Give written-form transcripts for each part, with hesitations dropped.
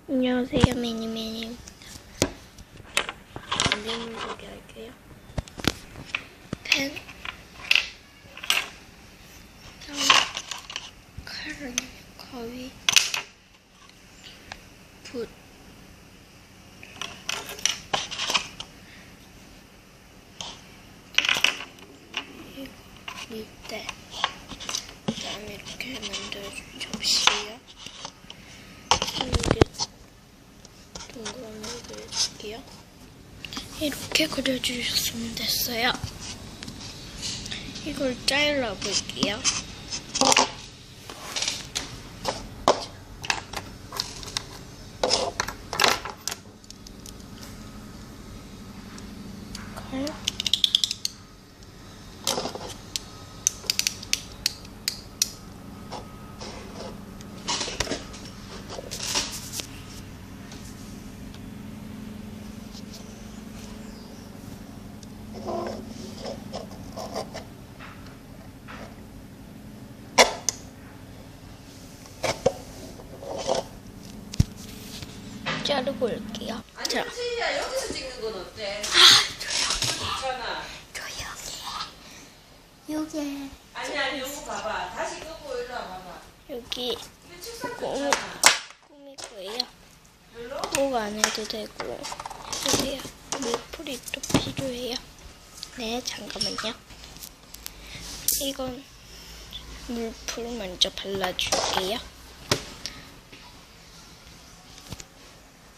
안녕하세요, 매니매니입니다. 만드는 소개할게요. 펜, 칼, 가위, 붓, 밑대, 그다음에 이렇게 만들어준 접시요. 동그라미 그려줄게요. 이렇게 그려주셨으면 됐어요. 이걸 잘라볼게요. 칼. 자르고 올게요. 아니, 자. 야, 여기서 찍는 건 어때? 여기 아니야, 여기 봐봐. 다시 끄고 일로 와봐봐. 여기 이 책상 꼭 좋잖아. 꾸밀 거예요. 별로? 꼭 안 해도 되고 해주세요. 물풀이 또 필요해요. 네, 잠깐만요. 이건 물풀 먼저 발라줄게요.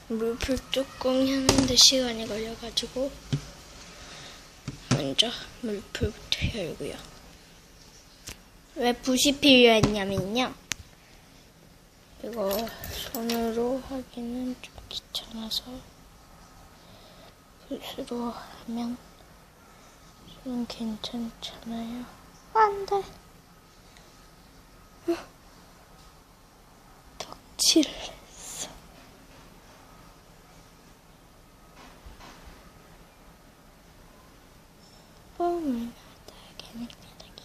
물풀 뚜껑 켜는데 시간이 걸려가지고 먼저 물풀부터 열고요. 왜 붓이 필요했냐면요. 이거 손으로 하기는 좀 귀찮아서 붓으로 하면 좀 괜찮잖아요. 안 돼. 덕질을 했어. 뽕을 나다기.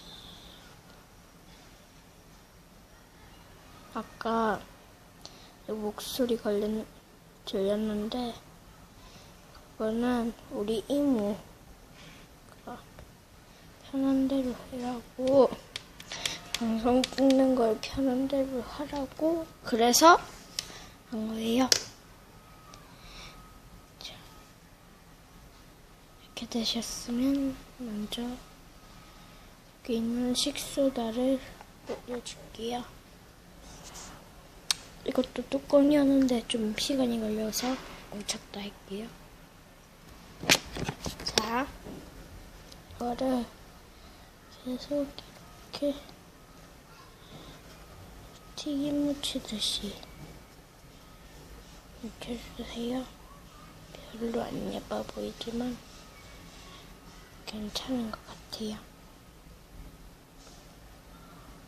아까 목소리 들렸는데 그거는 우리 이모가 편한 대로 해라고, 방송 찍는 걸 편한 대로 하라고 그래서 한 거예요. 자, 이렇게 되셨으면 먼저 여기 있는 식소다를 올려줄게요. 이것도 뚜껑이 오는데 좀 시간이 걸려서 멈췄다 할게요. 자, 이거를 계속 이렇게 튀김 묻히듯이 묻혀주세요. 별로 안 예뻐 보이지만 괜찮은 것 같아요.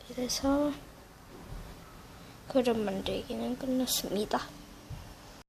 그래서 그릇 만들기는 끝났습니다.